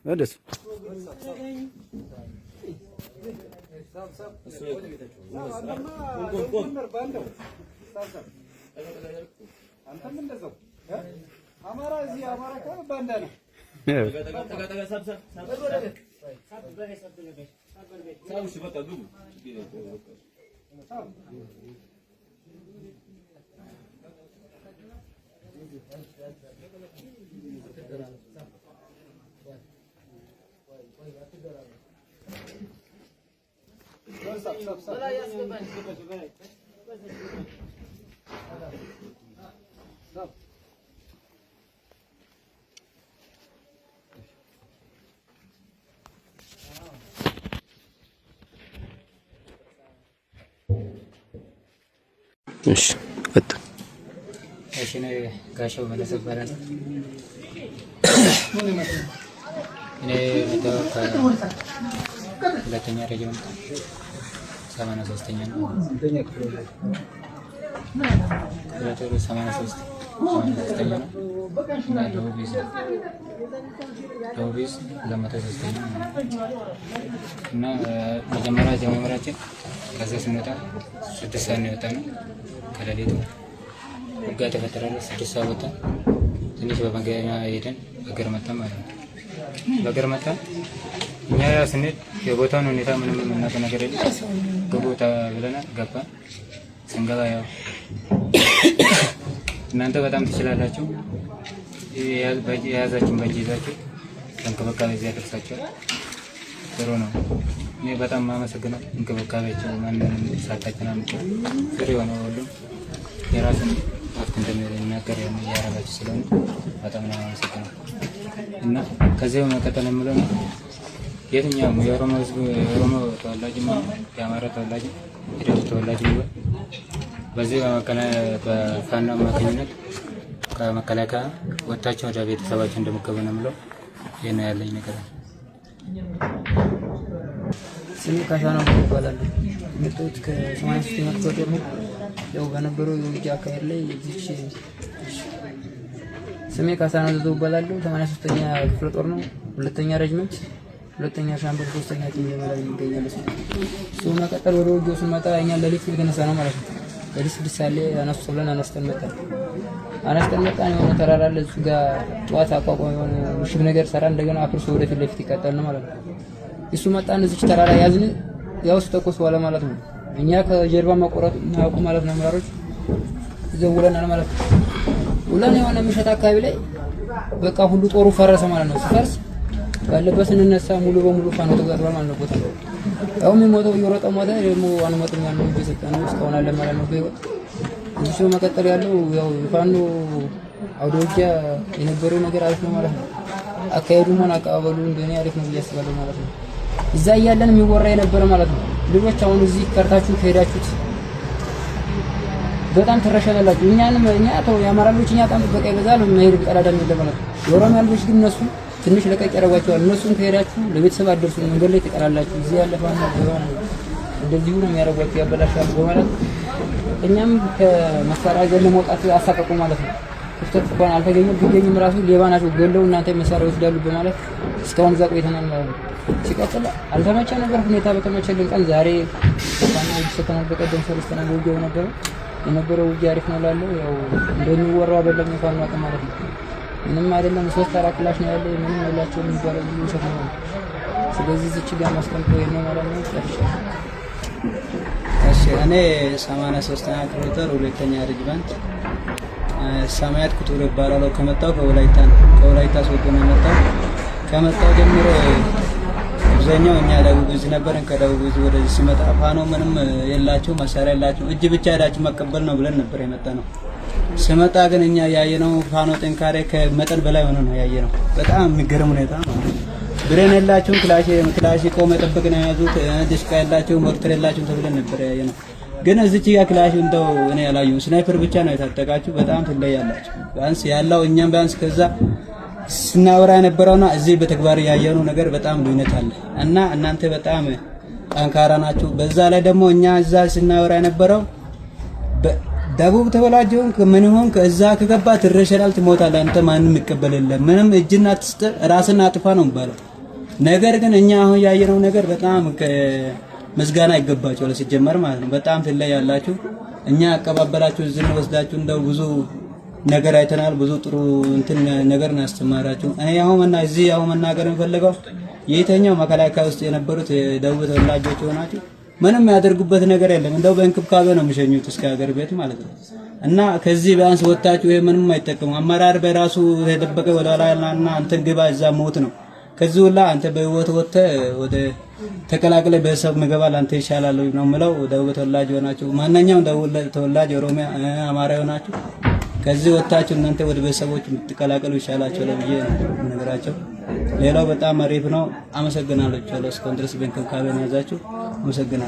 እንደሱ አማራ እዚህ አማራ ካለ ባንዳ ነው። እሺ እሺ ነው ጋሻው መለሰ ይባላል። እኔ ሁለተኛ ሬጅመንት 83ኛ ነው። 83ኛ ነው። ዶቢስ ለመተሰስተኛ እና መጀመሪያ ጀመራችን ከዛ ስንወጣ 6 ሰዓት ነው የወጣነው። ከሌሊቱ ውጊያ ተፈጠረ። 6 ሰዓት ወጣን። ትንሽ በመገኛ ሄደን በእግር መጣን ማለት ነው። በእግር መጣን። እኛ ስንሄድ የቦታውን ሁኔታ ምንም የምናውቀው ነገር የለም። በቦታ ብለናል ገባን። ስንገባ ያው እናንተ በጣም ትችላላችሁ፣ የያዛችሁን በእጅ ይዛችሁ እንክብካቤ እዚያ ደርሳችኋል። ጥሩ ነው። እኔ በጣም የማመሰግነው እንክብካቤያቸው ማንንም ሳታጨናንቁ ጥሩ የሆነው ሁሉም የራሱን ወቅት እንደሚናገር እያደረጋችሁ ስለሆነ በጣም ነው የማመሰግነው እና ከዚህ በመቀጠል የምለው ነው የትኛውም የኦሮሞ ሕዝብ የኦሮሞ ተወላጅ የአማራ ተወላጅ የደቡብ ተወላጅ ቢሆን በዚህ በፋኖ አማካኝነት ከመከላከያ ወጥታችሁ ወደ ቤተሰባችሁ እንደምትገቡ ነው የምለው። ይሄ ነው ያለኝ ነገር። ስሜ ካሳና ይባላል። የመጣሁት ከ83ኛ ክፍለ ጦር ነው። ያው በነበረው የውጊያ አካሄድ ላይ እዚች ስሜ ካሳና ይባላል። 83ኛ ክፍለ ጦር ነው። ሁለተኛ ሬጅመንት ሁለተኛ ሻምበል 3ኛ ቲም ላይ የሚገኛል። እሱ መቀጠል ወደ ውጊያው ስንመጣ እኛ ለሊት የተነሳ ነው ማለት ነው። ለሊት 6 ሰዓት ላይ አነስተን መጣን። የሆነ ተራራ አለ እሱ ጋር ጧት አቋቋም የሆነ ምሽግ ነገር ሰራ። እንደገና አፍርሶ ወደፊት ለፊት ይቀጥል ነው ማለት ነው። እሱ መጣን። እዚች ተራራ ያዝን። ያው ተቆስ ዋለ ማለት ነው። እኛ ከጀርባ መቆረጥ እናውቁ ማለት ነው። አመራሮች ዘውለናል ማለት ነው። ሁሉን የሆነ ምሽት አካባቢ ላይ በቃ ሁሉ ጦሩ ፈረሰ ማለት ነው። ሲፈርስ ባለበት እንነሳ ሙሉ በሙሉ ፋኖ ተጋጥሯል ማለት ነው። ቦታው ያው የሚሞተው እየሮጠ ሞተ። ደግሞ አንሞትም ያለው እየሰጠነው እስካሁን አለ ማለት ነው። በህይወት እሱ መቀጠል ያለው ያው ፋኖ አውደ ውጊያ የነበረው ነገር አሪፍ ነው ማለት ነው። አካሄዱም ሆነ አቀባበሉ እንደኔ አሪፍ ነው ብዬ አስባለሁ ማለት ነው። እዛ እያለን የሚወራ የነበረ ማለት ነው። ልጆች አሁን እዚህ ቀርታችሁ ከሄዳችሁት በጣም ትረሻላችሁ። እኛ የአማራ ልጆች እኛ በጣም ጥበቃ ይበዛል። መሄድ ቀዳዳ ነው ማለት ነው። የኦሮሚያ ልጆች ግን እነሱ ትንሽ ለቀቅ ያደርጓቸዋል። እነሱን ከሄዳችሁ ለቤተሰብ አደርሱ መንገድ ላይ ትቀራላችሁ። እዚህ ያለፈውና እንደዚሁ ነው የሚያደርጓችሁ፣ ያበላሻሉ በማለት እኛም ከመሳሪያ ገለ መውጣት አሳቀቁ ማለት ነው። ክፍተት እንኳን አልተገኘም። ቢገኝም ራሱ ሌባ ናቸው ገለው እናንተ መሳሪያ ይወስዳሉ በማለት እስካሁን እዛ ቆይተናል ማለት ነው። ሲቀጥል አልተመቸ ነበር ሁኔታ በተመቸልን ቀን ዛሬ ታና ይሰተናል። በቀደም ሰልስተና ውጊያው ነበር የነበረው ውጊያ አሪፍ ነው ላለው ያው እንደሚወራው አይደለም የፋኖ አቅም ማለት ነው። ምንም አይደለም 3-4 ክላሽ ነው ያለው ምንም ያላቸው የሚባለው ውሸት ነው። ስለዚህ እዚህ ጋር ማስቀምጦ ነው ማለት ነው። ጨርሻለሁ። እሺ እኔ 83ኛ ክፍለ ጦር ሁለተኛ ሬጅመንት ሰማያት ኩቱር ይባላል። ከመጣው ከወላይታ ሶዶ ነው የመጣው። ከመጣው ጀምሮ አብዛኛው እኛ ደቡብ እዚህ ነበርን። ከደቡብ እዚህ ወደዚህ ሲመጣ ፋኖ ምንም የላቸው መሳሪያ የላቸው እጅ ብቻ ሄዳችሁ መቀበል ነው ብለን ነበር የመጣነው። ሲመጣ ግን እኛ ያየነው ፋኖ ጥንካሬ ከመጠን በላይ ሆኖ ነው ያየነው። በጣም የሚገርም ሁኔታ ማለት ነው። ብሬን የላቸውም፣ ክላሽ ቆመ ጠብቅ ነው የያዙት። ድሽቃ የላቸውም፣ ሞርተር የላቸውም ተብለን ነበር ያየነው። ግን እዚች ጋር ክላሽ እንደው እኔ ያላየሁም ስናይፐር ብቻ ነው የታጠቃችሁ። በጣም ትለያላችሁ። ቢያንስ ያለው እኛም ቢያንስ ከዛ ስናወራ የነበረውና እዚህ በተግባር ያየነው ነገር በጣም ልዩነት አለ እና እናንተ በጣም ጠንካራ ናችሁ። በዛ ላይ ደግሞ እኛ እዛ ስናወራ የነበረው ደቡብ ተወላጅውን ምን ሆን ከዛ ከገባ ትረሸናል፣ ትሞታለህ፣ አንተ ማንም ይቀበል የለም፣ ምንም እጅና አትስጥ፣ ራስን አጥፋ ነው የሚባለው። ነገር ግን እኛ አሁን ያየነው ነገር በጣም ምስጋና ይገባቸዋል ሲጀመር ማለት ነው። በጣም ትለያላችሁ። እኛ አቀባበላችሁ እዚህ ነው ወስዳችሁ እንደው ብዙ ነገር አይተናል። ብዙ ጥሩ እንትን ነገር ነው ያስተማራችሁ። እኔ አሁን እዚህ አሁን መናገር የምፈልገው የየትኛው መከላከያ ውስጥ የነበሩት የደቡብ ተወላጆች ሆናችሁ ምንም ያደርጉበት ነገር የለም። እንደው በእንክብካቤ ነው የሚሸኙት እስከ ሀገር ቤት ማለት ነው። እና ከዚህ ቢያንስ ወጣችሁ ይሄ ምንም አይጠቅም። አመራር በራሱ የተደበቀ ወደላና አንተ ግባ እዛ ሞት ነው። ከዚህ ሁላ አንተ በህይወት ወጥተህ ወደ ተቀላቅለ ቤተሰብ መገባል አንተ ይሻላል ነው የምለው። ደቡብ ተወላጅ ሆናችሁ ማንኛውም ደቡብ ተወላጅ ኦሮሚያ፣ አማራ ሆናችሁ ከዚህ ወጣችሁ እናንተ ወደ ቤተሰቦች የምትቀላቀሉ ይሻላችኋል ብዬ ነገራቸው። ሌላው በጣም አሪፍ ነው። አመሰግናለሁ። እስካሁን ድረስ በእንክብካቤ ነው ያዛችሁ። አመሰግናለሁ።